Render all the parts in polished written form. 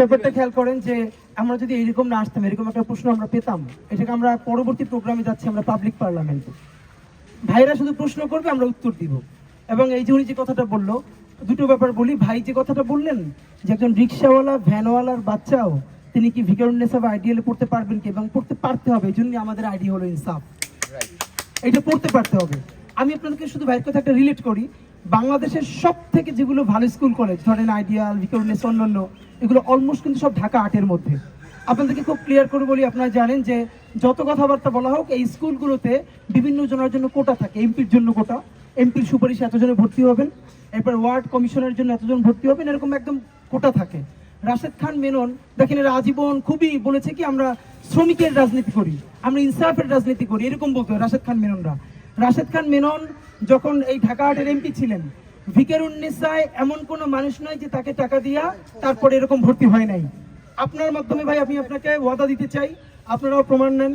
ব্যাপারটা খেয়াল করেন যে আমরা যদি এরকম না আসতাম, এরকম একটা প্রশ্ন আমরা পেতাম, এটাকে আমরা পরবর্তী প্রোগ্রামে যাচ্ছি, আমরা পাবলিক পার্লামেন্টে ভাইরা শুধু প্রশ্ন করবে, আমরা উত্তর দিব। এবং এই যে উনি যে কথাটা বললো, দুটো ব্যাপার বলি। ভাই যে কথাটা বললেন যে একজন রিক্সাওয়ালা ভ্যানওয়ালার বাচ্চাও তিনি কি ভিকারুন্নেসা বা আইডিয়ালে পড়তে পারবেন কি, এবং পড়তে পারতে হবে। এই জন্য আমাদের আইডিয়া হলো ইনসাফ, এটা পড়তে পারতে হবে। আমি আপনাদেরকে শুধু ভাইয়ের কথা একটা রিলেট করি। বাংলাদেশের সব থেকে যেগুলো ভালো স্কুল কলেজ, ধরেন আইডিয়াল, ভিকারুন্নেসা, অন্যান্য, এগুলো অলমোস্ট কিন্তু সব ঢাকা 8-এর মধ্যে। আপনাদেরকে খুব ক্লিয়ার করে বলি, আপনারা জানেন যে যত কথাবার্তা বলা হোক, এই স্কুলগুলোতে বিভিন্ন জনের জন্য কোটা থাকে। এমপির জন্য কোটা, এমপির সুপারিশ এতজনে ভর্তি হবেন, এরপর ওয়ার্ড কমিশনের জন্য এতজন ভর্তি হবেন, এরকম একদম কোটা থাকে। রাশেদ খান মেনন দেখেন, এরা আজীবন খুবই বলেছে কি আমরা শ্রমিকের রাজনীতি করি, আমরা ইনসাফের রাজনীতি করি, এরকম বলতো রাশেদ খান মেননরা। রাশেদ খান মেনন যখন এই ঢাকা 8-এর এমপি ছিলেন, ভিকারুন্নেসায় এমন কোনো মানুষ নয় যে তাকে টাকা দিয়া তারপরে এরকম ভর্তি হয় নাই। আপনার মাধ্যমে ভাই আমি আপনাকে ওয়াদা দিতে চাই, আপনারাও প্রমাণ নেন।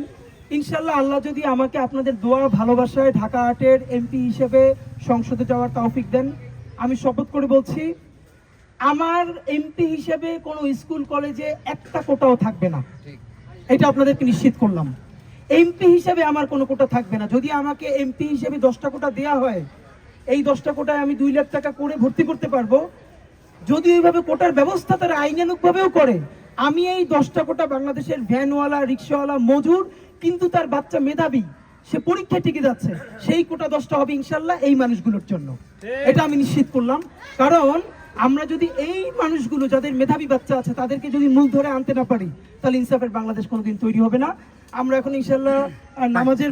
ইনশাল্লাহ আল্লাহ যদি আমাকে আপনাদের দোয়া ভালোবাসায় ঢাকা 8-এর এমপি হিসেবে সংসদে যাওয়ার তৌফিক দেন, আমি শপথ করে বলছি আমার এমপি হিসেবে কোনো স্কুল কলেজে একটা কোটাও থাকবে না। এটা আপনাদেরকে নিশ্চিত করলাম। এমপি হিসেবে আমার কোনো কোটা থাকবে না। যদি আমাকে এমপি হিসেবে 10টা কোটা দেওয়া হয়, এই 10টা কোটায় আমি 2 লাখ টাকা করে ভর্তি করতে পারবো। যদি এইভাবে কোটার ব্যবস্থা তারা আইনানুগভাবেও করে, আমি এই 10টা কোটা বাংলাদেশের ভ্যানওয়ালা, রিক্সাওয়ালা, মজুর, কিন্তু তার বাচ্চা মেধাবী, সে পরীক্ষায় টিকে যাচ্ছে, সেই কোটা 10টা হবে ইনশাল্লাহ এই মানুষগুলোর জন্য। এটা আমি নিশ্চিত করলাম। কারণ আমরা যদি এই মানুষগুলো যাদের মেধাবী বাচ্চা আছে তাদেরকে যদি মূল ধরে আনতে না পারি, তাহলে ইনসাফের বাংলাদেশ কোনোদিন তৈরি হবে না। আমরা এখন ইনশাল্লাহ নামাজের